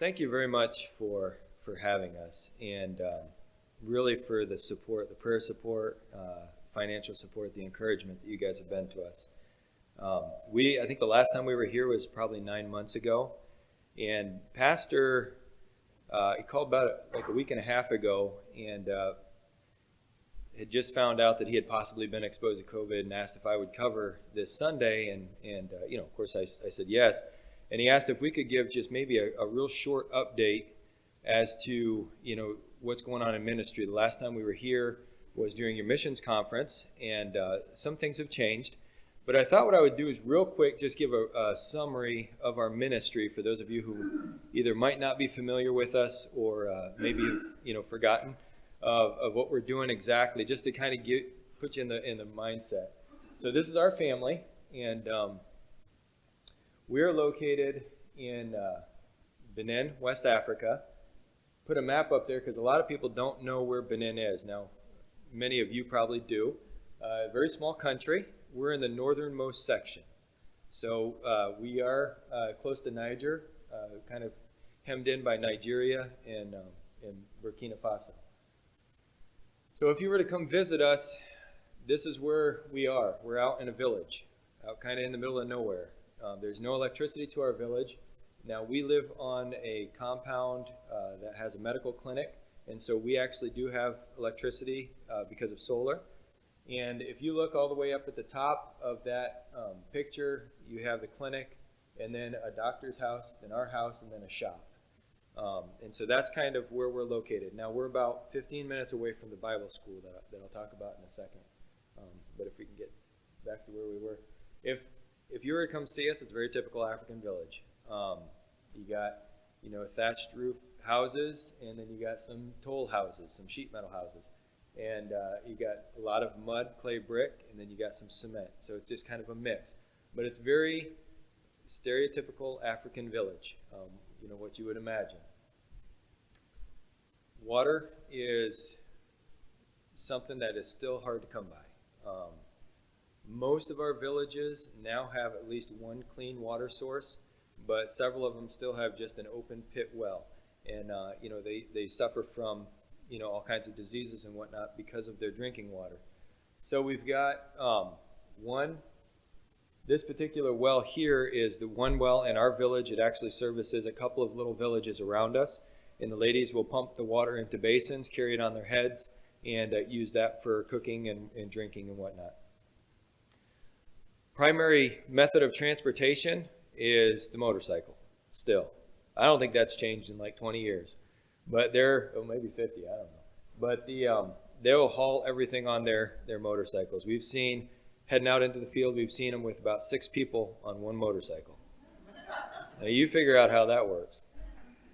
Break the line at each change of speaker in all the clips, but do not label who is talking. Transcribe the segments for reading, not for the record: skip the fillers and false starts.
thank you very much for having us, and really for the support, the prayer support, financial support, the encouragement that you guys have been to us. I think the last time we were here was probably 9 months ago, and Pastor, he called about like a week and a half ago, and had just found out that he had possibly been exposed to COVID, and asked if I would cover this Sunday, and of course I said yes. And he asked if we could give just maybe a real short update as to, what's going on in ministry. The last time we were here was during your missions conference, and some things have changed. But I thought what I would do is real quick just give a summary of our ministry for those of you who either might not be familiar with us or maybe have, forgotten of what we're doing exactly, just to kind of put you in the mindset. So this is our family, and we're located in Benin, West Africa. Put a map up there because a lot of people don't know where Benin is. Now, many of you probably do. A very small country. We're in the northernmost section. So we are close to Niger, kind of hemmed in by Nigeria and Burkina Faso. So if you were to come visit us, this is where we are. We're out in a village, out kind of in the middle of nowhere. There's no electricity to our village. Now, we live on a compound that has a medical clinic, and so we actually do have electricity because of solar. And if you look all the way up at the top of that picture, you have the clinic, and then a doctor's house, then our house, and then a shop. And so that's kind of where we're located. Now, we're about 15 minutes away from the Bible school that I'll talk about in a second. But if we can get back to where we were. If you were to come see us, it's a very typical African village. You got, thatched roof houses, and then you got some toll houses, some sheet metal houses. And you got a lot of mud, clay, brick, and then you got some cement. So it's just kind of a mix. But it's very stereotypical African village, what you would imagine. Water is something that is still hard to come by. Most of our villages now have at least one clean water source, but several of them still have just an open pit well. And, they suffer from, all kinds of diseases and whatnot because of their drinking water. So we've got this particular well here is the one well in our village. It actually services a couple of little villages around us. And the ladies will pump the water into basins, carry it on their heads, and use that for cooking and drinking and whatnot. Primary method of transportation is the motorcycle, still. I don't think that's changed in like 20 years. But maybe 50, I don't know. But they'll haul everything on their motorcycles. We've seen, heading out into the field, we've seen them with about 6 people on one motorcycle. Now you figure out how that works.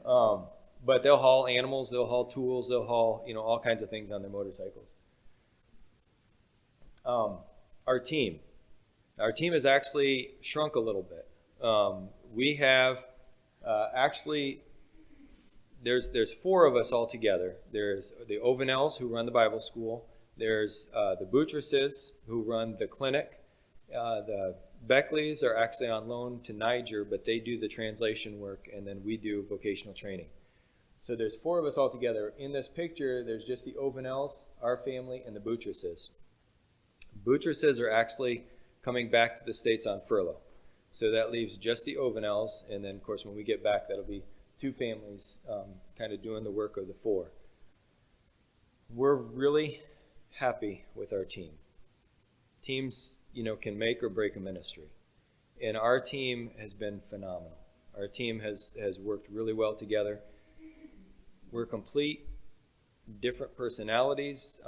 But they'll haul animals, they'll haul tools, they'll haul, all kinds of things on their motorcycles. Our team has actually shrunk a little bit. We have actually, there's 4 of us all together. There's the Ovanels who run the Bible school. There's the Boutresses who run the clinic. The Beckleys are actually on loan to Niger, but they do the translation work, and then we do vocational training. So there's 4 of us all together. In this picture, there's just the Ovanels, our family, and the Boutresses. Boutresses are actually coming back to the States on furlough. So that leaves just the Ovanels, and then, of course, when we get back, that'll be 2 families kind of doing the work of the 4. We're really happy with our team. Teams, can make or break a ministry. And our team has been phenomenal. Our team has worked really well together. We're complete, different personalities,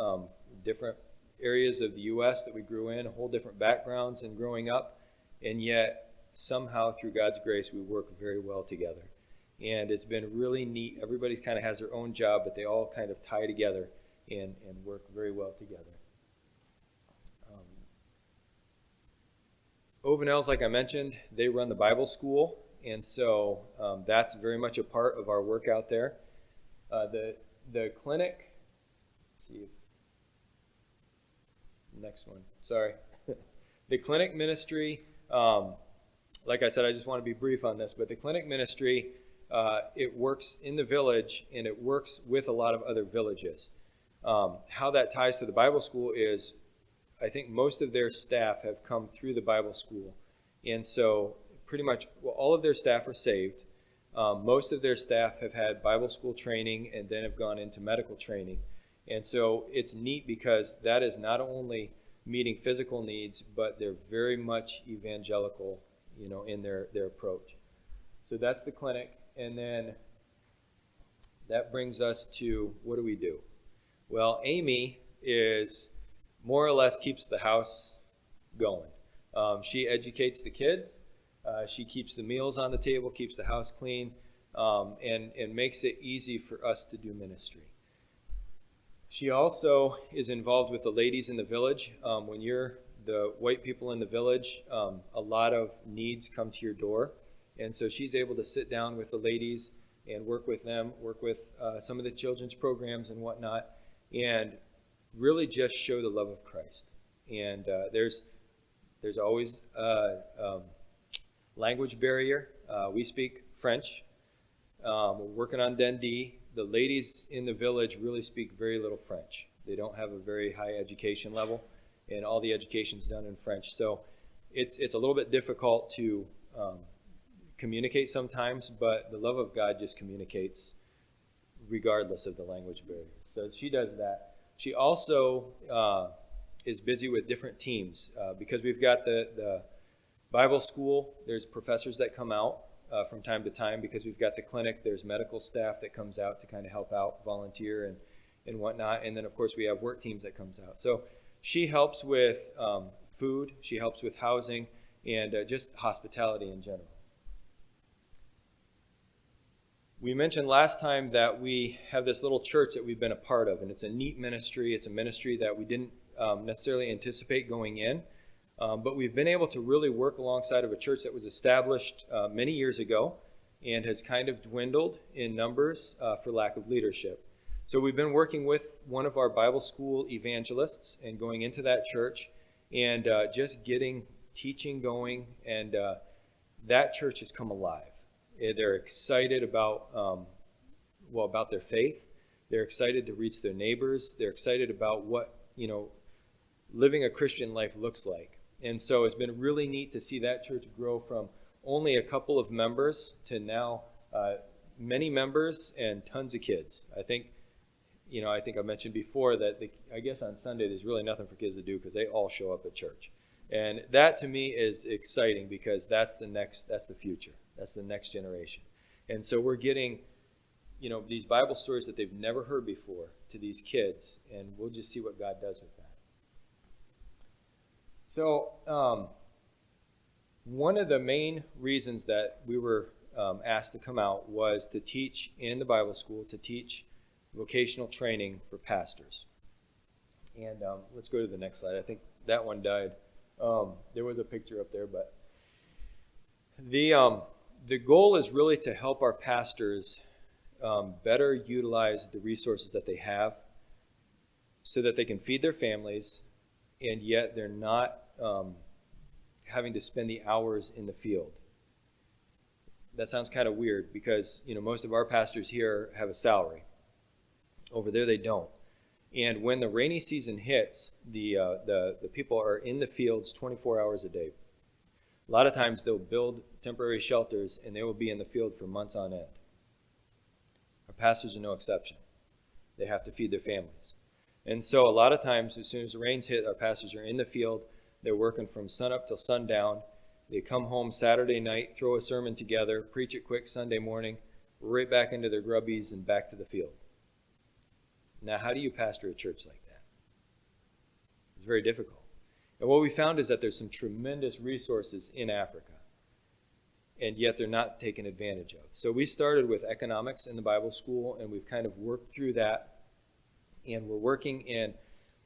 different areas of the U.S. that we grew in, whole different backgrounds in growing up, and yet somehow through God's grace we work very well together. And it's been really neat. Everybody kind of has their own job, but they all kind of tie together and work very well together. Ovanels, like I mentioned, they run the Bible school, and so that's very much a part of our work out there. The clinic, let's see if, next one, sorry. The clinic ministry, like I said, I just want to be brief on this, but the clinic ministry it works in the village, and it works with a lot of other villages. How that ties to the Bible school is, I think most of their staff have come through the Bible school. And so pretty much all of their staff are saved. Most of their staff have had Bible school training and then have gone into medical training. And so it's neat because that is not only meeting physical needs, but they're very much evangelical, in their approach. So that's the clinic. And then that brings us to, what do we do? Well, Amy is more or less keeps the house going. She educates the kids. She keeps the meals on the table, keeps the house clean, and makes it easy for us to do ministry. She also is involved with the ladies in the village. When you're the white people in the village, a lot of needs come to your door. And so she's able to sit down with the ladies and work with them, work with some of the children's programs and whatnot, and really just show the love of Christ. And there's always a language barrier. We speak French. We're working on Dundee. The ladies in the village really speak very little French. They don't have a very high education level, and all the education's done in French. So it's a little bit difficult to communicate sometimes, but the love of God just communicates regardless of the language barriers. So she does that. She also is busy with different teams because we've got the Bible school. There's professors that come out from time to time because we've got the clinic. There's medical staff that comes out to kind of help out, volunteer and whatnot. And then, of course, we have work teams that comes out. So she helps with food. She helps with housing and just hospitality in general. We mentioned last time that we have this little church that we've been a part of, and it's a neat ministry. It's a ministry that we didn't necessarily anticipate going in, but we've been able to really work alongside of a church that was established many years ago and has kind of dwindled in numbers for lack of leadership. So we've been working with one of our Bible school evangelists and going into that church and just getting teaching going, and that church has come alive. They're excited about their faith. They're excited to reach their neighbors. They're excited about what, living a Christian life looks like. And so it's been really neat to see that church grow from only a couple of members to now many members and tons of kids. I think I mentioned before that I guess on Sunday there's really nothing for kids to do because they all show up at church. And that to me is exciting because that's the future. That's the next generation. And so we're getting, these Bible stories that they've never heard before to these kids, and we'll just see what God does with that. So one of the main reasons that we were asked to come out was to teach in the Bible school, to teach vocational training for pastors. And let's go to the next slide. I think that one died. There was a picture up there, but the goal is really to help our pastors better utilize the resources that they have so that they can feed their families, and yet they're not having to spend the hours in the field. That sounds kind of weird because, most of our pastors here have a salary. Over there they don't. And when the rainy season hits, the people are in the fields 24 hours a day. A lot of times they'll build temporary shelters and they will be in the field for months on end. Our pastors are no exception. They have to feed their families. And so a lot of times as soon as the rains hit, our pastors are in the field. They're working from sunup till sundown. They come home Saturday night, throw a sermon together, preach it quick Sunday morning, right back into their grubbies and back to the field. Now, how do you pastor a church like that? It's very difficult. And what we found is that there's some tremendous resources in Africa, and yet they're not taken advantage of. So we started with economics in the Bible school, and we've kind of worked through that, and we're working in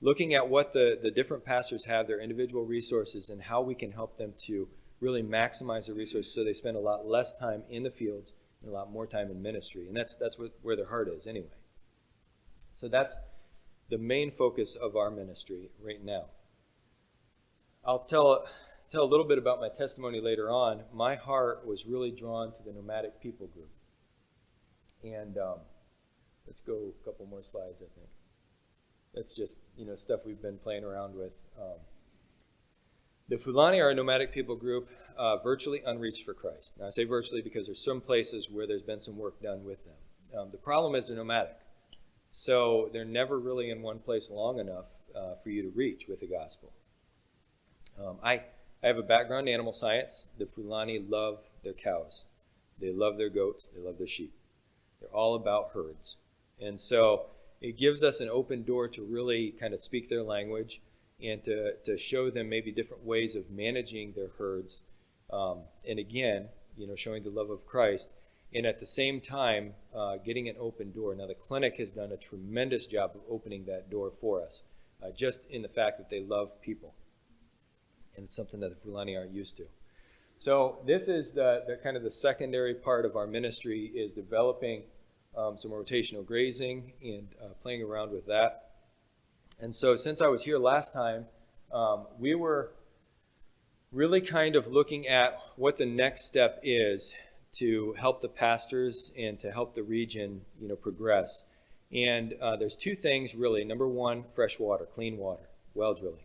looking at what the different pastors have, their individual resources, and how we can help them to really maximize the resources so they spend a lot less time in the fields and a lot more time in ministry. And that's where their heart is anyway. So that's the main focus of our ministry right now. I'll tell a little bit about my testimony later on. My heart was really drawn to the nomadic people group. And let's go a couple more slides, I think. That's just, stuff we've been playing around with. The Fulani are a nomadic people group, virtually unreached for Christ. Now, I say virtually because there's some places where there's been some work done with them. The problem is they're nomadic. So they're never really in one place long enough for you to reach with the gospel. I have a background in animal science. The Fulani love their cows. They love their goats. They love their sheep. They're all about herds. And so it gives us an open door to really kind of speak their language and to show them maybe different ways of managing their herds. And again, showing the love of Christ. And at the same time, getting an open door. Now, the clinic has done a tremendous job of opening that door for us, just in the fact that they love people. And it's something that the Fulani aren't used to. So this is the kind of the secondary part of our ministry, is developing some rotational grazing and playing around with that. And so since I was here last time, we were really kind of looking at what the next step is to help the pastors and to help the region, progress. And there's two things really. Number one, fresh water, clean water, well drilling.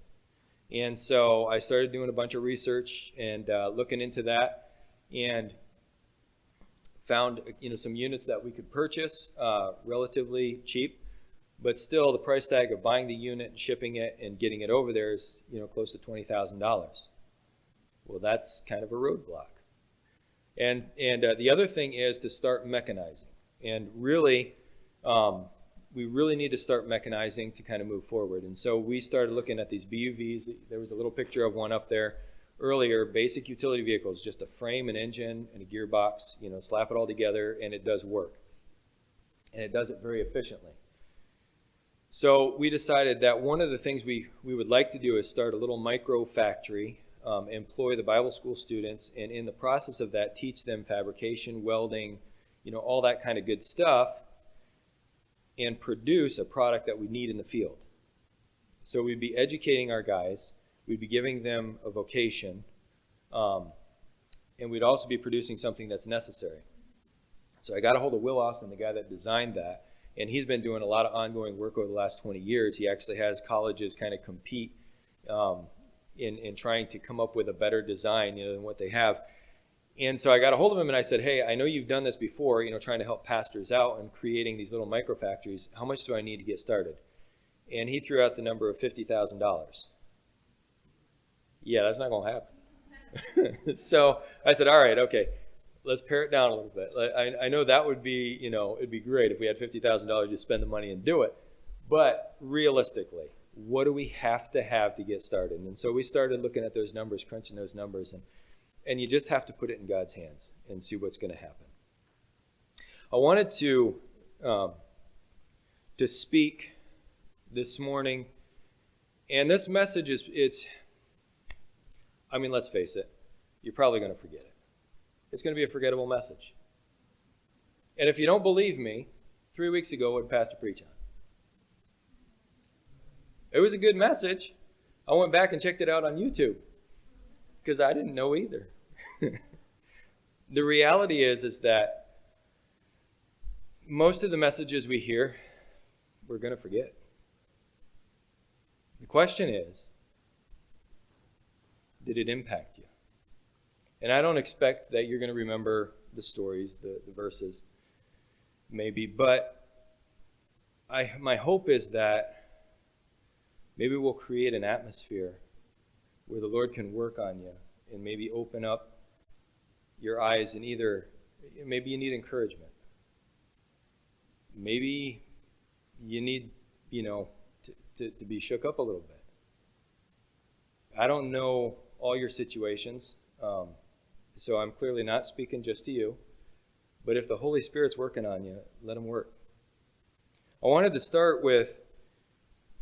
And so I started doing a bunch of research and looking into that, and found some units that we could purchase relatively cheap, but still the price tag of buying the unit and shipping it and getting it over there is close to $20,000. Well, that's kind of a roadblock. And the other thing is to start mechanizing, and really we really need to start mechanizing to kind of move forward. And so we started looking at these BUVs. There was a little picture of one up there earlier. Basic utility vehicles, just a frame, an engine, and a gearbox. Slap it all together, and it does work. And it does it very efficiently. So we decided that one of the things we would like to do is start a little micro factory, employ the Bible school students, and in the process of that, teach them fabrication, welding, all that kind of good stuff, and produce a product that we need in the field. So we'd be educating our guys, we'd be giving them a vocation, and we'd also be producing something that's necessary. So I got a hold of Will Austin, the guy that designed that, and he's been doing a lot of ongoing work over the last 20 years. He actually has colleges kind of compete in trying to come up with a better design than what they have. And so I got a hold of him and I said, hey, I know you've done this before, trying to help pastors out and creating these little micro factories. How much do I need to get started? And he threw out the number of $50,000. Yeah, that's not going to happen. So I said, all right, okay, let's pare it down a little bit. I know that would be, it'd be great if we had $50,000 to spend the money and do it. But realistically, what do we have to get started? And so we started looking at those numbers, crunching those numbers, and you just have to put it in God's hands and see what's going to happen. I wanted to speak this morning, and this message let's face it, you're probably going to forget it. It's going to be a forgettable message. And if you don't believe me, 3 weeks ago, what did Pastor preach on? It was a good message. I went back and checked it out on YouTube because I didn't know either. The reality is that most of the messages we hear, we're going to forget. The question is, did it impact you? And I don't expect that you're going to remember the stories, the verses, maybe, but my hope is that maybe we'll create an atmosphere where the Lord can work on you and maybe open up your eyes, and maybe you need encouragement. Maybe you need, to be shook up a little bit. I don't know all your situations, so I'm clearly not speaking just to you. But if the Holy Spirit's working on you, let him work. I wanted to start with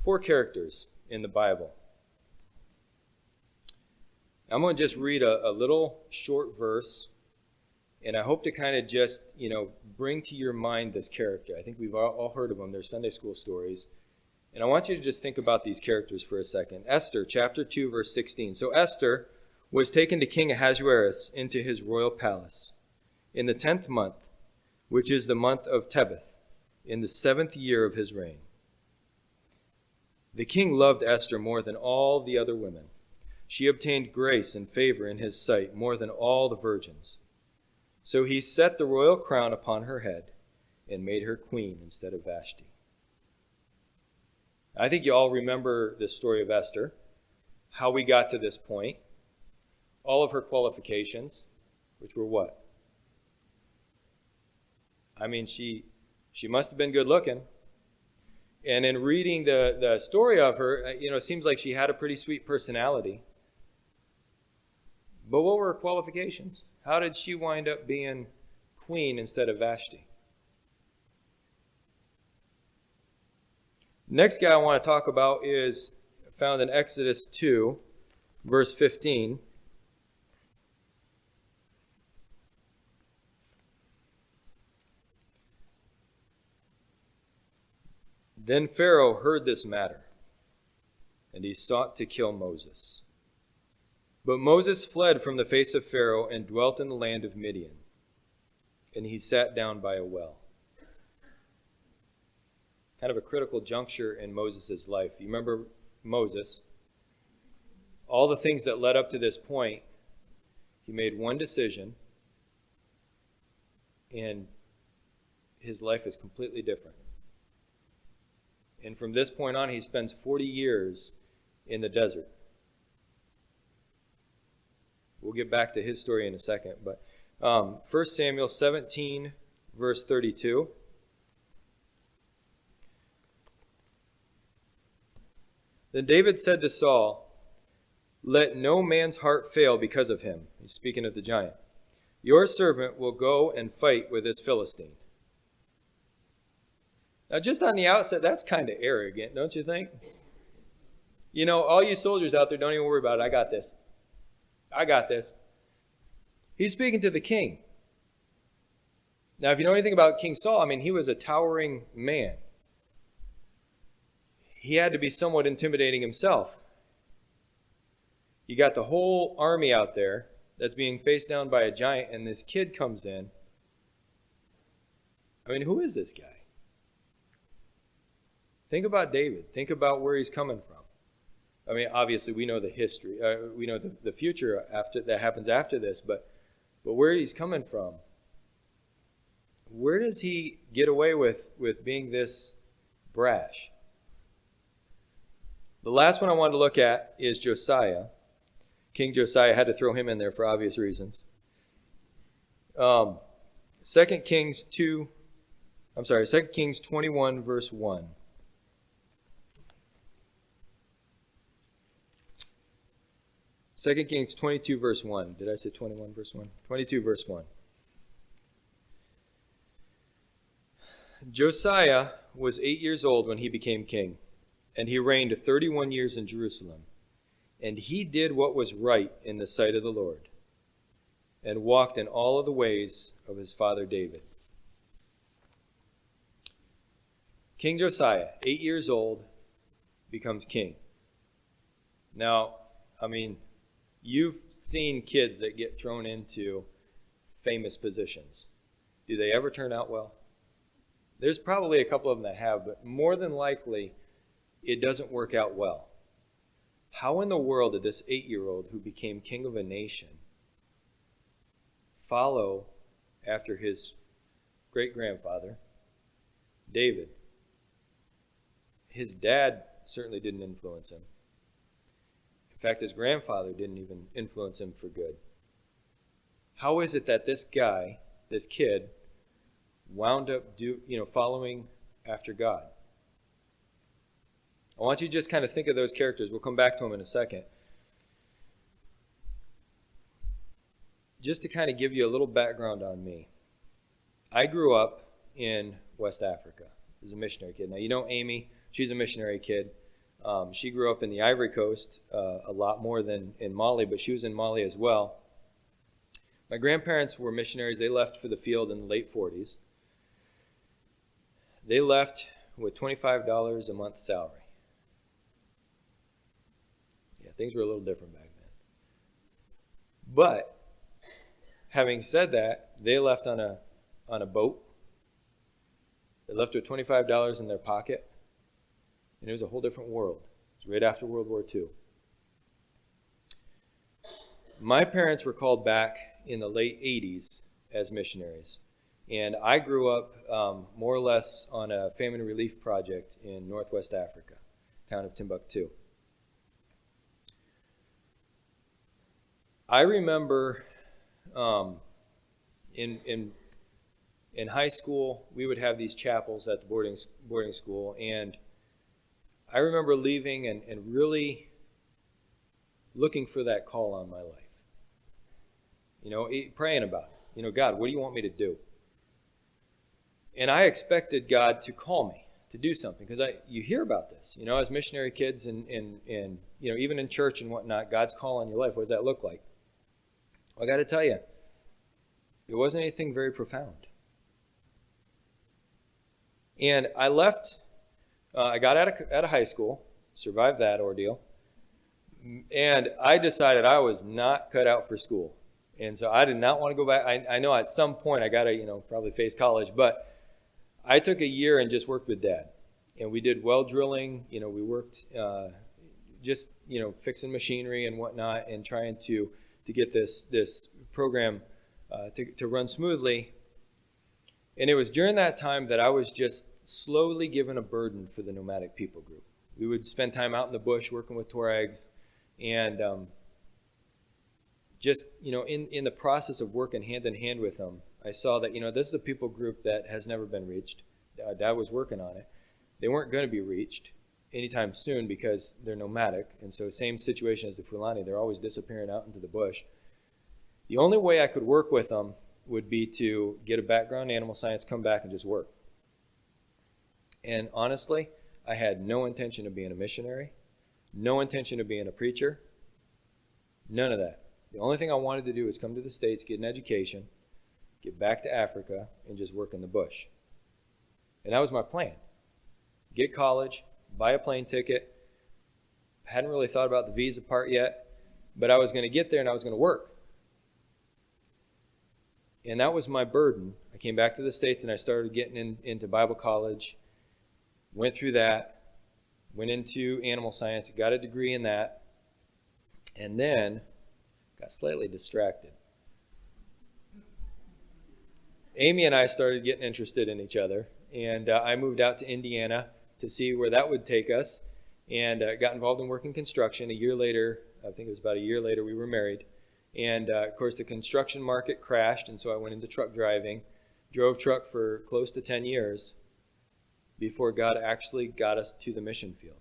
4 characters in the Bible. I'm going to just read a little short verse, and I hope to kind of just, bring to your mind this character. I think we've all heard of them. They're Sunday school stories. And I want you to just think about these characters for a second. Esther, chapter 2, verse 16. So Esther was taken to King Ahasuerus into his royal palace in the 10th month, which is the month of Tebeth, in the 7th year of his reign. The king loved Esther more than all the other women. She obtained grace and favor in his sight more than all the virgins. So he set the royal crown upon her head and made her queen instead of Vashti. I think you all remember the story of Esther, how we got to this point, all of her qualifications, which were what? I mean, she must have been good looking. And in reading the story of her, it seems like she had a pretty sweet personality. But what were her qualifications? How did she wind up being queen instead of Vashti? Next guy I want to talk about is found in Exodus 2, verse 15. Then Pharaoh heard this matter, and he sought to kill Moses. But Moses fled from the face of Pharaoh and dwelt in the land of Midian, and he sat down by a well. Kind of a critical juncture in Moses' life. You remember Moses? All the things that led up to this point, he made one decision, and his life is completely different. And from this point on, he spends 40 years in the desert. We'll get back to his story in a second. But 1 Samuel 17, verse 32. Then David said to Saul, "Let no man's heart fail because of him." He's speaking of the giant. "Your servant will go and fight with this Philistine." Now, just on the outset, that's kind of arrogant, don't you think? All you soldiers out there, don't even worry about it. I got this. I got this. He's speaking to the king. Now, if you know anything about King Saul, he was a towering man. He had to be somewhat intimidating himself. You got the whole army out there that's being faced down by a giant, and this kid comes in. Who is this guy? Think about David. Think about where he's coming from. Obviously, we know the history. We know the future that happens after this, but where he's coming from. Where does he get away with being this brash? The last one I wanted to look at is Josiah. King Josiah, had to throw him in there for obvious reasons. 2 Kings 21, verse 1. 2 Kings 22, verse 1. Did I say 21, verse 1? 22, verse 1. Josiah was 8 years old when he became king, and he reigned 31 years in Jerusalem. And he did what was right in the sight of the Lord, and walked in all of the ways of his father David. King Josiah, 8 years old, becomes king. Now, you've seen kids that get thrown into famous positions. Do they ever turn out well? There's probably a couple of them that have, but more than likely, it doesn't work out well. How in the world did this 8-year-old who became king of a nation follow after his great-grandfather, David? His dad certainly didn't influence him. In fact, his grandfather didn't even influence him for good. How is it that this guy, this kid, wound up following after God? I want you to just kind of think of those characters. We'll come back to them in a second. Just to kind of give you a little background on me. I grew up in West Africa as a missionary kid. Now, Amy, she's a missionary kid. She grew up in the Ivory Coast a lot more than in Mali, but she was in Mali as well. My grandparents were missionaries. They left for the field in the late 40s. They left with $25 a month salary. Yeah, things were a little different back then. But having said that, they left on a boat They left with $25 in their pocket, and it was a whole different world. It was right after World War II. My parents were called back in the late 80s as missionaries, and I grew up more or less on a famine relief project in northwest Africa, town of Timbuktu. I remember in high school, we would have these chapels at the boarding school, and I remember leaving and really looking for that call on my life. Praying about it. God, what do you want me to do? And I expected God to call me to do something, because you hear about this, as missionary kids and even in church and whatnot, God's call on your life. What does that look like? Well, I got to tell you, it wasn't anything very profound. And I left. I got out of high school, survived that ordeal, and I decided I was not cut out for school. And so I did not want to go back. I know at some point I got to, probably face college, but I took a year and just worked with Dad. And we did well drilling. We worked just, fixing machinery and whatnot and trying to get this program to run smoothly. And it was during that time that I was just slowly given a burden for the nomadic people group. We would spend time out in the bush working with Tuaregs, and just, in the process of working hand in hand with them, I saw that, this is a people group that has never been reached. Dad was working on it. They weren't going to be reached anytime soon because they're nomadic. And so same situation as the Fulani. They're always disappearing out into the bush. The only way I could work with them would be to get a background in animal science, come back and just work. And honestly, I had no intention of being a missionary, no intention of being a preacher, none of that. The only thing I wanted to do was come to the States, get an education, get back to Africa, and just work in the bush. And that was my plan. Get college, buy a plane ticket. I hadn't really thought about the visa part yet, but I was going to get there and I was going to work. And that was my burden. I came back to the States and I started getting into Bible college, went through that, went into animal science, got a degree in that, and then got slightly distracted. Amy and I started getting interested in each other, and I moved out to Indiana to see where that would take us, and got involved in working construction. A year later, I think it was about a year later, we were married. And of course, the construction market crashed, and so I went into truck driving, drove truck for close to 10 years before God actually got us to the mission field.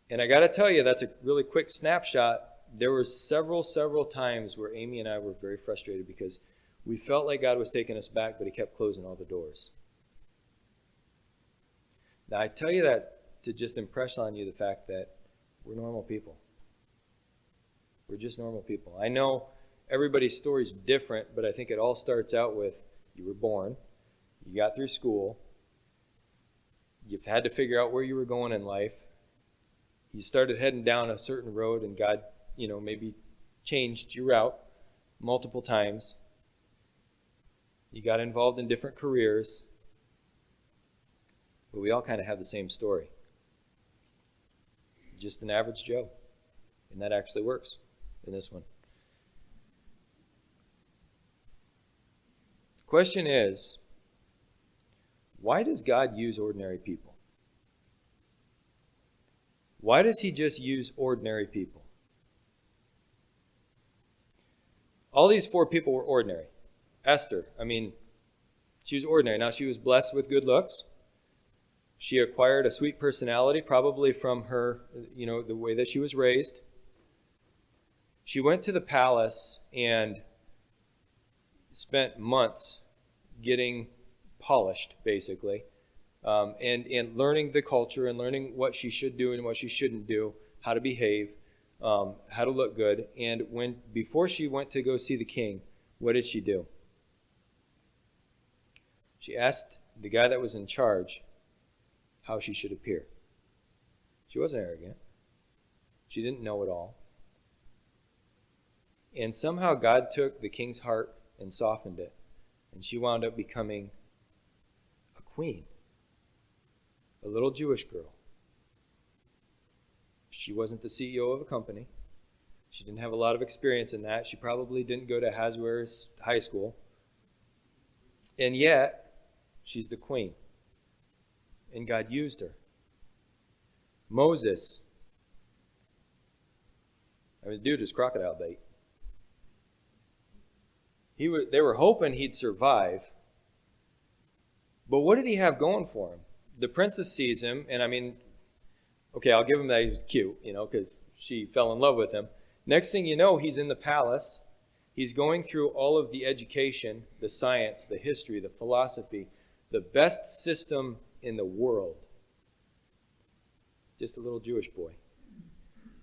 And I got to tell you, that's a really quick snapshot. There were several times where Amy and I were very frustrated because we felt like God was taking us back, but he kept closing all the doors. Now, I tell you that to just impress on you the fact that we're normal people. We're just normal people. I know everybody's story is different, but I think it all starts out with you were born, you got through school, you've had to figure out where you were going in life, you started heading down a certain road, and God, maybe changed your route multiple times. You got involved in different careers, but we all kind of have the same story. Just an average Joe. And that actually works in this one. The question is, why does God use ordinary people? Why does he just use ordinary people? All these 4 people were ordinary. Esther, she was ordinary. Now, she was blessed with good looks. She acquired a sweet personality, probably from her, the way that she was raised. She went to the palace and spent months getting polished, basically, and learning the culture and learning what she should do and what she shouldn't do, how to behave, how to look good. And before she went to go see the king, what did she do? She asked the guy that was in charge how she should appear. She wasn't arrogant. She didn't know it all. And somehow God took the king's heart and softened it. And she wound up becoming queen, a little Jewish girl. She wasn't the CEO of a company. She didn't have a lot of experience in that. She probably didn't go to Ahasuerus High School. And yet, she's the queen. And God used her. Moses. I mean, the dude is crocodile bait. They were hoping he'd survive. But what did he have going for him? The princess sees him, and I mean, okay, I'll give him that he was cute, because she fell in love with him. Next thing you know, he's in the palace. He's going through all of the education, the science, the history, the philosophy, the best system in the world. Just a little Jewish boy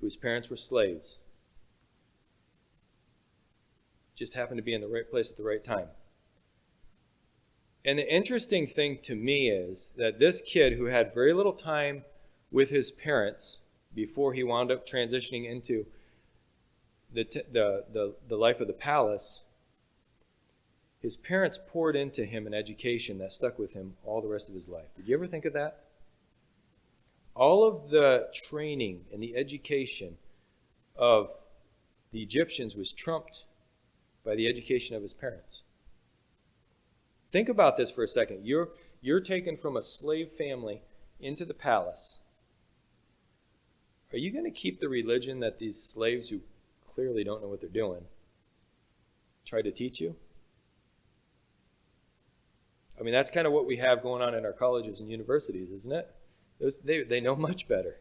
whose parents were slaves. Just happened to be in the right place at the right time. And the interesting thing to me is that this kid who had very little time with his parents before he wound up transitioning into the life of the palace, his parents poured into him an education that stuck with him all the rest of his life. Did you ever think of that? All of the training and the education of the Egyptians was trumped by the education of his parents. Think about this for a second. You're taken from a slave family into the palace. Are you going to keep the religion that these slaves who clearly don't know what they're doing try to teach you? I mean, that's kind of what we have going on in our colleges and universities, isn't it? They know much better.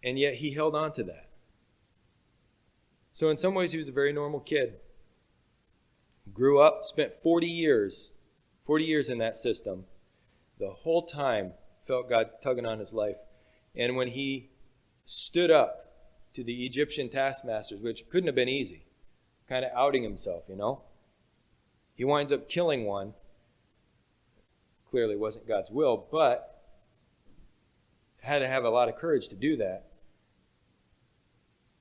And yet he held on to that. So in some ways, he was a very normal kid. Grew up, spent 40 years in that system. The whole time felt God tugging on his life. And when he stood up to the Egyptian taskmasters, which couldn't have been easy, kind of outing himself, he winds up killing one. Clearly wasn't God's will, but had to have a lot of courage to do that.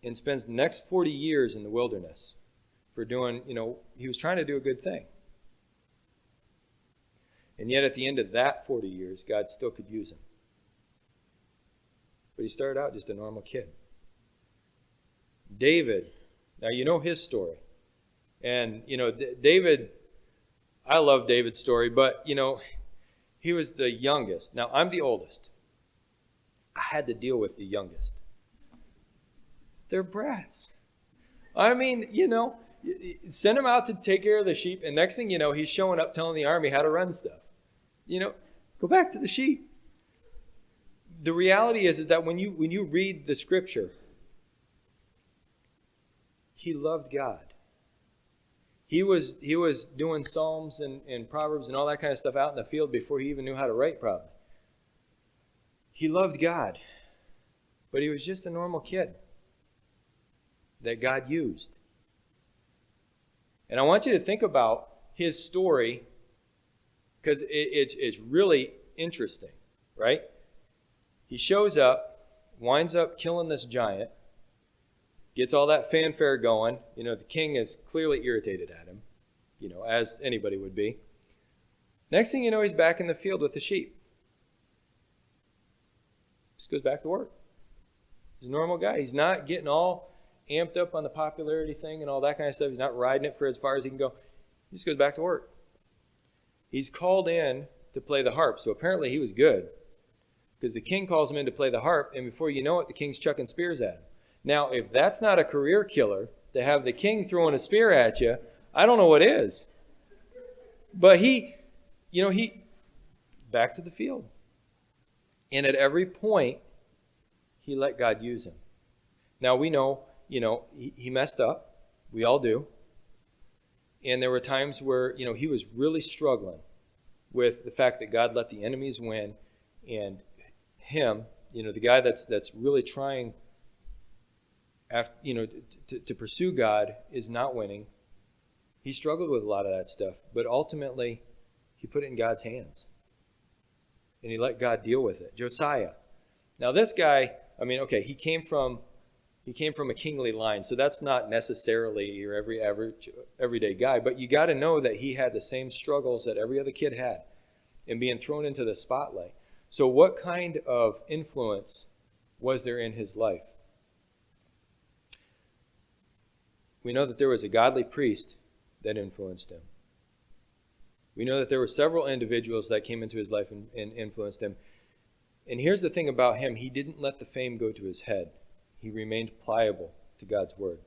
And spends the next 40 years in the wilderness for doing, he was trying to do a good thing. And yet at the end of that 40 years, God still could use him. But he started out just a normal kid. David, now you know his story. And, David, I love David's story, but, he was the youngest. Now, I'm the oldest. I had to deal with the youngest. They're brats. I mean, send him out to take care of the sheep, and next thing you know, he's showing up telling the army how to run stuff. Go back to the sheep. The reality is that when you read the scripture, he loved God. He was doing Psalms and Proverbs and all that kind of stuff out in the field before he even knew how to write, probably. He loved God, but he was just a normal kid that God used. And I want you to think about his story because it's really interesting, right? He shows up, winds up killing this giant, gets all that fanfare going. The king is clearly irritated at him, as anybody would be. Next thing you know, he's back in the field with the sheep. Just goes back to work. He's a normal guy. He's not getting all amped up on the popularity thing and all that kind of stuff. He's not riding it for as far as he can go. He just goes back to work. He's called in to play the harp, so apparently he was good because the king calls him in to play the harp, and before you know it, the king's chucking spears at him. Now, if that's not a career killer to have the king throwing a spear at you, I don't know what is. But he back to the field. And at every point, he let God use him. Now, we know, he messed up. We all do. And there were times where, he was really struggling with the fact that God let the enemies win. And him, the guy that's really trying to pursue God is not winning. He struggled with a lot of that stuff. But ultimately, he put it in God's hands. And he let God deal with it. Josiah. Now this guy, he came from a kingly line, so that's not necessarily your everyday guy, but you got to know that he had the same struggles that every other kid had. and being thrown into the spotlight. So what kind of influence was there in his life? We know that there was a godly priest that influenced him. We know that there were several individuals that came into his life and influenced him. And here's the thing about him. He didn't let the fame go to his head. He remained pliable to God's word.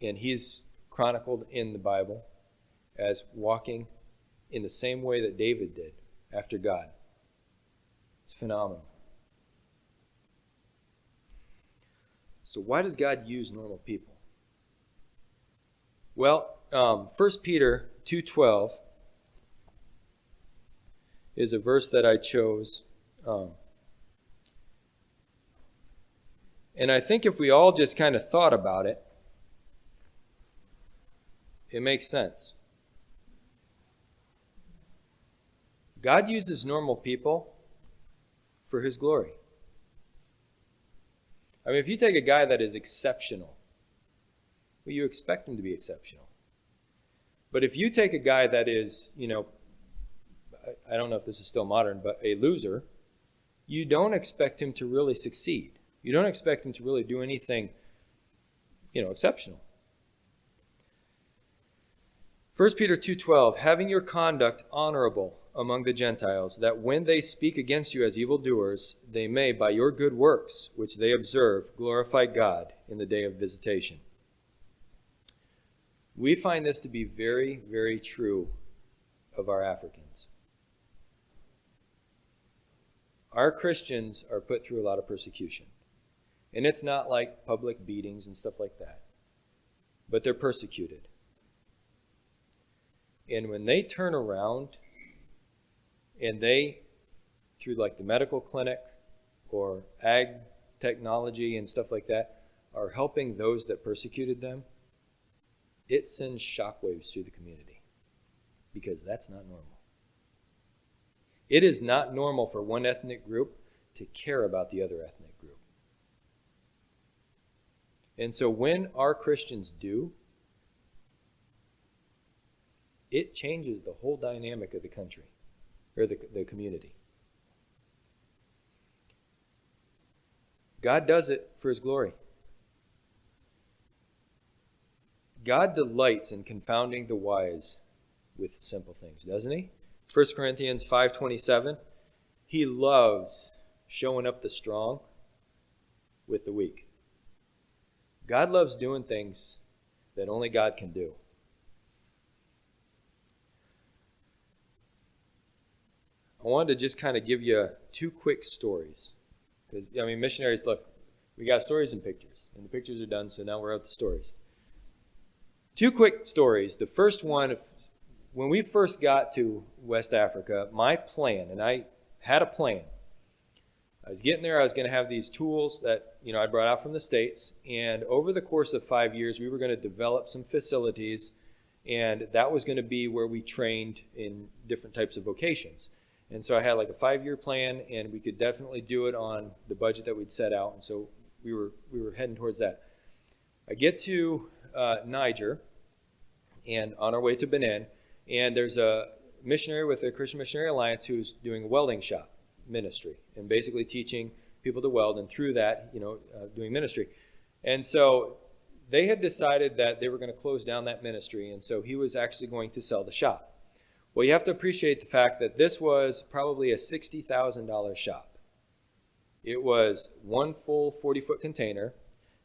And he's chronicled in the Bible as walking in the same way that David did after God. It's phenomenal. So why does God use normal people? Well, 1 Peter 2:12 is a verse that I chose. And I think if we all just kind of thought about it, it makes sense. God uses normal people for his glory. I mean, if you take a guy that is exceptional, well, you expect him to be exceptional. But if you take a guy that is, I don't know if this is still modern, but a loser, you don't expect him to really succeed. You don't expect him to really do anything, exceptional. 1 Peter 2:12, having your conduct honorable among the Gentiles, that when they speak against you as evildoers, they may, by your good works, which they observe, glorify God in the day of visitation. We find this to be very, very true of our Africans. Our Christians are put through a lot of persecution. And it's not like public beatings and stuff like that. But they're persecuted. And when they turn around and they, through like the medical clinic or ag technology and stuff like that, are helping those that persecuted them, it sends shockwaves through the community. Because that's not normal. It is not normal for one ethnic group to care about the other ethnic group. And so when our Christians do, it changes the whole dynamic of the country, or the community. God does it for his glory. God delights in confounding the wise with simple things, doesn't he? 1 Corinthians 5:27, he loves showing up the strong with the weak. God loves doing things that only God can do. I wanted to just kind of give you two quick stories. Because, missionaries, look, we got stories and pictures. And the pictures are done, so now we're up to stories. Two quick stories. The first one, when we first got to West Africa, my plan, and I had a plan. I was getting there, I was going to have these tools that, I brought out from the States. And over the course of 5 years, we were going to develop some facilities. And that was going to be where we trained in different types of vocations. And so I had like a 5-year plan, and we could definitely do it on the budget that we'd set out. And so we were heading towards that. I get to Niger, and on our way to Benin, and there's a missionary with the Christian Missionary Alliance who's doing a welding shop ministry and basically teaching people to weld, and through that, doing ministry. And so they had decided that they were going to close down that ministry, and so he was actually going to sell the shop. Well, you have to appreciate the fact that this was probably a $60,000 shop. It was one full 40-foot container,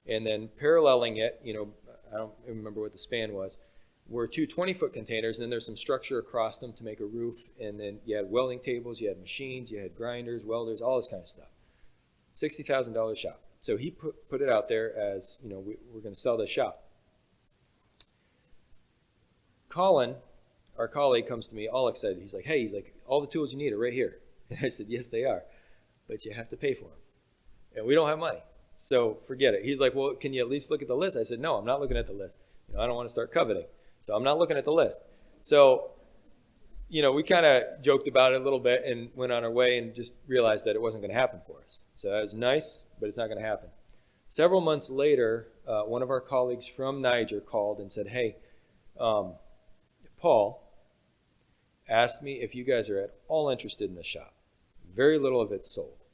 and then paralleling it, I don't remember what the span was, were two 20-foot containers, and then there's some structure across them to make a roof, and then you had welding tables, you had machines, you had grinders, welders, all this kind of stuff. $60,000 shop. So he put it out there as, we're going to sell this shop. Colin, our colleague, comes to me all excited. He's like, all the tools you need are right here. And I said, yes, they are. But you have to pay for them. And we don't have money. So forget it. He's like, well, can you at least look at the list? I said, no, I'm not looking at the list. I don't want to start coveting. So I'm not looking at the list. So, we kind of joked about it a little bit and went on our way and just realized that it wasn't going to happen for us. So that was nice, but it's not going to happen. Several months later, one of our colleagues from Niger called and said, hey, Paul, asked me if you guys are at all interested in the shop. Very little of it's sold.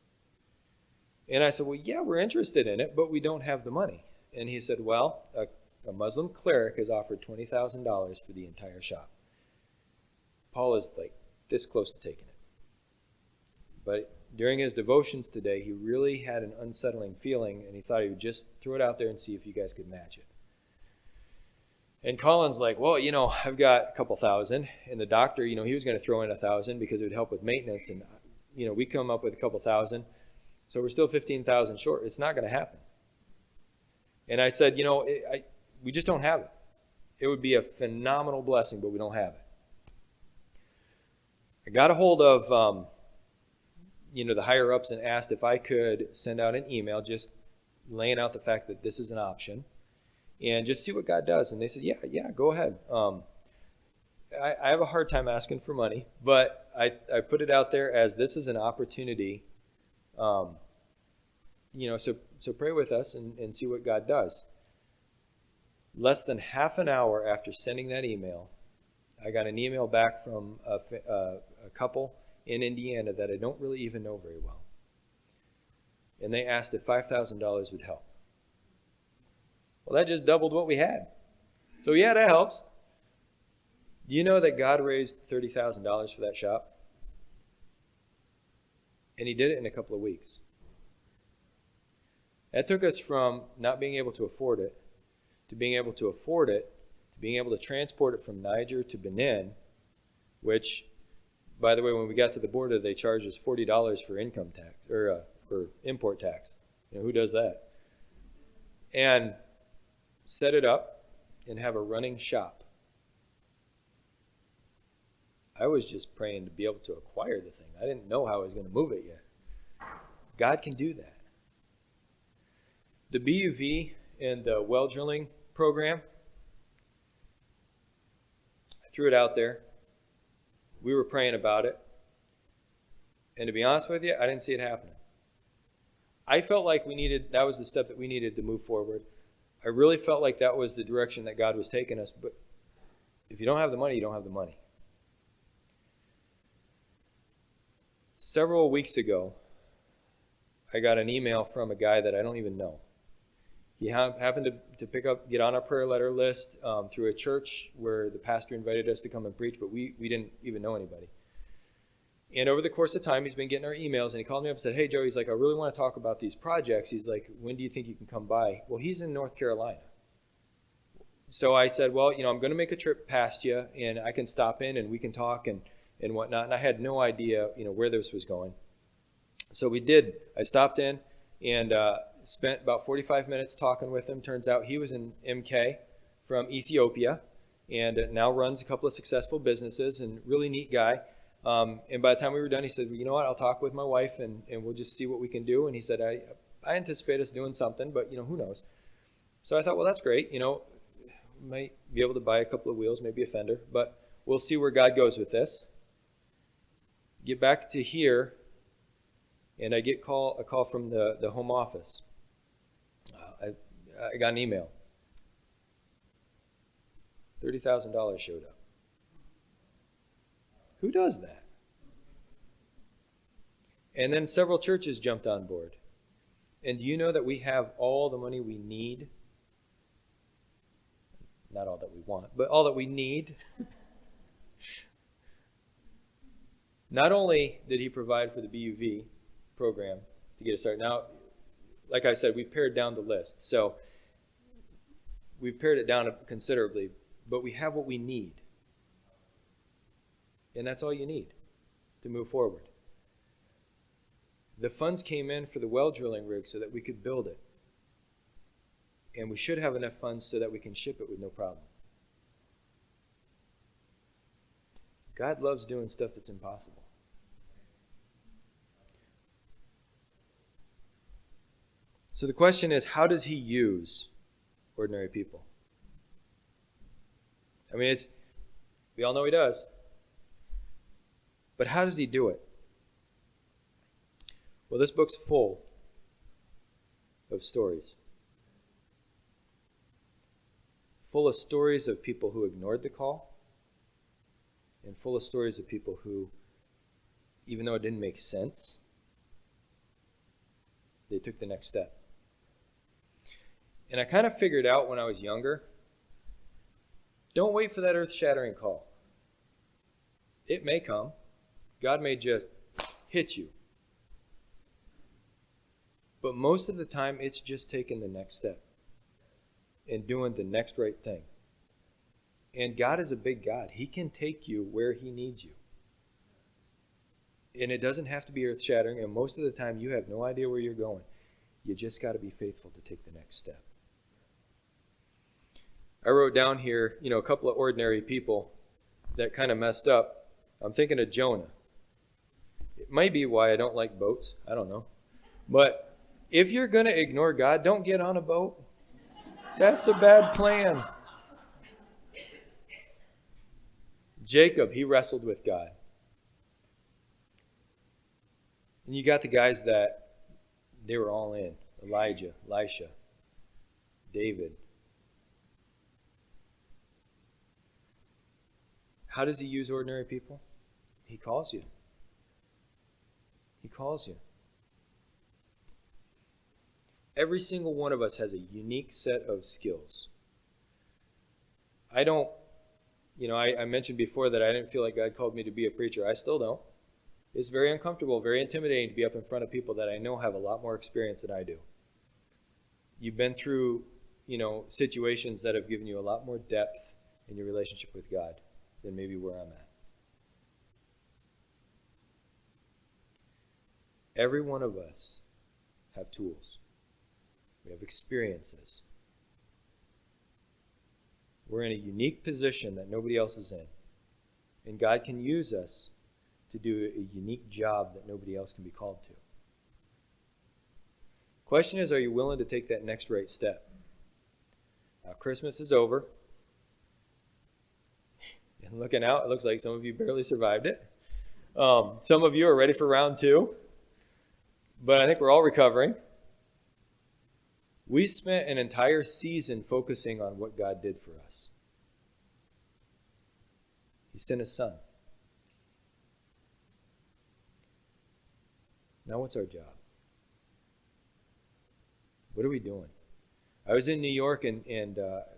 And I said, well, yeah, we're interested in it, but we don't have the money. And he said, well, a Muslim cleric has offered $20,000 for the entire shop. Paul is like this close to taking it. But during his devotions today, he really had an unsettling feeling, and he thought he would just throw it out there and see if you guys could match it. And Colin's like, well, I've got a couple thousand. And the doctor, he was going to throw in 1,000 because it would help with maintenance. And, we come up with a couple thousand. So we're still 15,000 short. It's not going to happen. And I said, we just don't have it. It would be a phenomenal blessing, but we don't have it. I got a hold of, the higher ups and asked if I could send out an email just laying out the fact that this is an option and just see what God does. And they said, yeah, go ahead. I have a hard time asking for money, but I put it out there as this is an opportunity. So pray with us and see what God does. Less than half an hour after sending that email, I got an email back from a couple in Indiana that I don't really even know very well. And they asked if $5,000 would help. Well, that just doubled what we had. So yeah, that helps. Do you know that God raised $30,000 for that shop? And he did it in a couple of weeks. That took us from not being able to afford it to being able to afford it, to being able to transport it from Niger to Benin, which, by the way, when we got to the border, they charged us $40 for income tax, or for import tax. Who does that? And set it up and have a running shop. I was just praying to be able to acquire the thing. I didn't know how I was going to move it yet. God can do that. The BUV and the well drilling program, I threw it out there. We were praying about it. And to be honest with you, I didn't see it happening. I felt like that was the step that we needed to move forward. I really felt like that was the direction that God was taking us. But if you don't have the money, you don't have the money. Several weeks ago, I got an email from a guy that I don't even know. He happened to get on our prayer letter list through a church where the pastor invited us to come and preach, but we didn't even know anybody. And over the course of time, he's been getting our emails, and he called me up and said, hey, Joe, he's like, I really want to talk about these projects. He's like, when do you think you can come by? Well, he's in North Carolina. So I said, well, I'm going to make a trip past you, and I can stop in, and we can talk and whatnot. And I had no idea, where this was going. So we did. I stopped in and spent about 45 minutes talking with him. Turns out he was an MK from Ethiopia and now runs a couple of successful businesses, and really neat guy. And by the time we were done, he said, well, you know what, I'll talk with my wife and we'll just see what we can do. And he said, I anticipate us doing something, but who knows? So I thought, well, that's great. Might be able to buy a couple of wheels, maybe a fender, but we'll see where God goes with this. Get back to here, and I get a call from the home office. I got an email. $30,000 showed up. Who does that? And then several churches jumped on board. And do you know that we have all the money we need? Not all that we want, but all that we need. Not only did he provide for the BUV program to get us started. Now, like I said, we've pared down the list. So we've pared it down considerably, but we have what we need. And that's all you need to move forward. The funds came in for the well drilling rig so that we could build it. And we should have enough funds so that we can ship it with no problem. God loves doing stuff that's impossible. So the question is, how does he use ordinary people? I mean, we all know he does. But how does he do it? Well, this book's full of stories. Full of stories of people who ignored the call, and full of stories of people who, even though it didn't make sense, they took the next step. And I kind of figured out when I was younger, don't wait for that earth-shattering call. It may come. God may just hit you. But most of the time, it's just taking the next step and doing the next right thing. And God is a big God. He can take you where he needs you. And it doesn't have to be earth-shattering, and most of the time, you have no idea where you're going. You just got to be faithful to take the next step. I wrote down here, a couple of ordinary people that kind of messed up. I'm thinking of Jonah. It might be why I don't like boats. I don't know. But if you're going to ignore God, don't get on a boat. That's a bad plan. Jacob, he wrestled with God. And you got the guys that they were all in. Elijah, Elisha, David. How does he use ordinary people? He calls you. He calls you. Every single one of us has a unique set of skills. I mentioned before that I didn't feel like God called me to be a preacher. I still don't. It's very uncomfortable, very intimidating to be up in front of people that I know have a lot more experience than I do. You've been through, situations that have given you a lot more depth in your relationship with God than maybe where I'm at. Every one of us have tools. We have experiences. We're in a unique position that nobody else is in. And God can use us to do a unique job that nobody else can be called to. Question is, are you willing to take that next right step? Now, Christmas is over. And looking out, it looks like some of you barely survived it. Some of you are ready for round 2. But I think we're all recovering. We spent an entire season focusing on what God did for us. He sent his son. Now what's our job? What are we doing? I was in New York and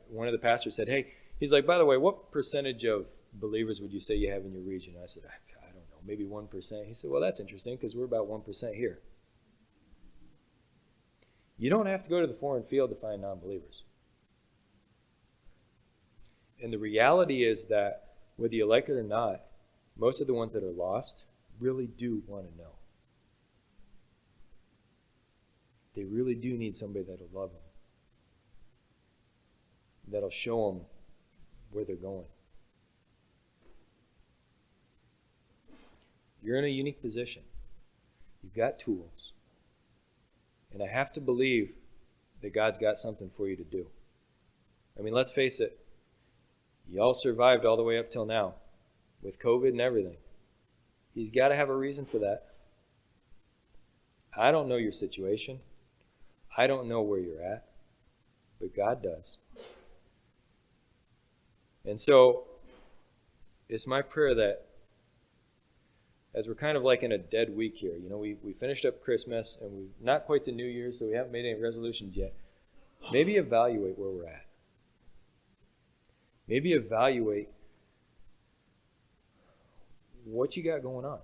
one of the pastors said, hey, he's like, by the way, what percentage of believers would you say you have in your region? I said, I don't know, maybe 1%. He said, well, that's interesting because we're about 1% here. You don't have to go to the foreign field to find non-believers. And the reality is that whether you like it or not, most of the ones that are lost really do want to know. They really do need somebody that'll love them, that'll show them where they're going. You're in a unique position. You've got tools. And I have to believe that God's got something for you to do. I mean, let's face it. Y'all survived all the way up till now with COVID and everything. He's got to have a reason for that. I don't know your situation. I don't know where you're at. But God does. And so it's my prayer that as we're kind of like in a dead week here, we finished up Christmas and we're not quite to New Year's, so we haven't made any resolutions yet. Maybe evaluate where we're at. Maybe evaluate what you got going on.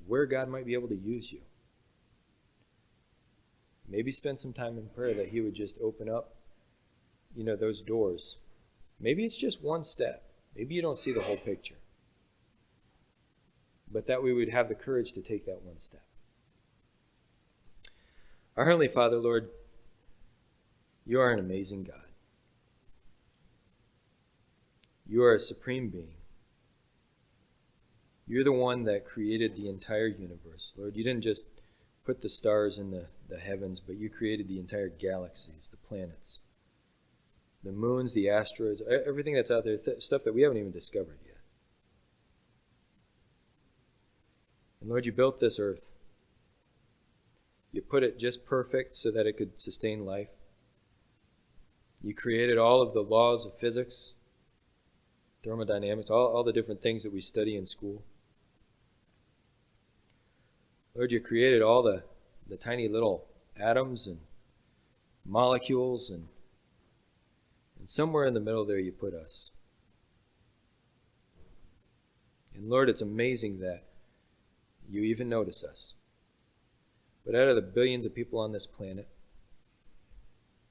Where God might be able to use you. Maybe spend some time in prayer that he would just open up, those doors. Maybe it's just one step. Maybe you don't see the whole picture. But that we would have the courage to take that one step. Our Heavenly Father, Lord, you are an amazing God. You are a supreme being. You're the one that created the entire universe. Lord, you didn't just put the stars in the heavens, but you created the entire galaxies, the planets, the moons, the asteroids, everything that's out there, stuff that we haven't even discovered yet. And Lord, you built this earth. You put it just perfect so that it could sustain life. You created all of the laws of physics thermodynamics, all the different things that we study in school. Lord, you created all the tiny little atoms and molecules, and somewhere in the middle there you put us. And Lord, it's amazing that you even notice us. But out of the billions of people on this planet,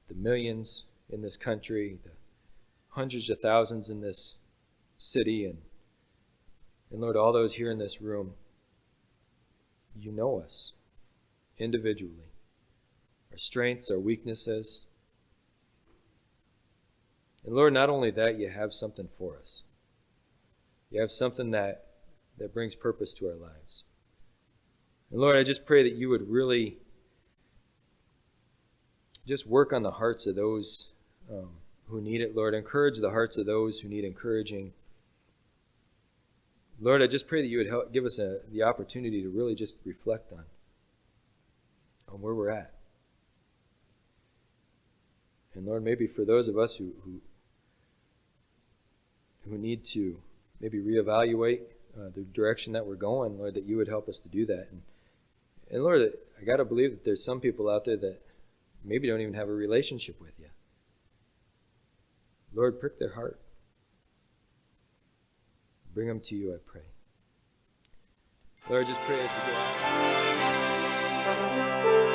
the millions in this country, the hundreds of thousands in this city, and Lord, all those here in this room, you know us individually, our strengths, our weaknesses. And Lord, not only that, you have something for us. You have something that brings purpose to our lives. And Lord, I just pray that you would really just work on the hearts of those who need it, Lord. Encourage the hearts of those who need encouraging. Lord, I just pray that you would help give us the opportunity to really just reflect on where we're at. And Lord, maybe for those of us who need to maybe reevaluate the direction that we're going, Lord, that you would help us to do that. And Lord, I got to believe that there's some people out there that maybe don't even have a relationship with you. Lord, prick their heart. Bring them to you, I pray. Lord, I just pray as we go.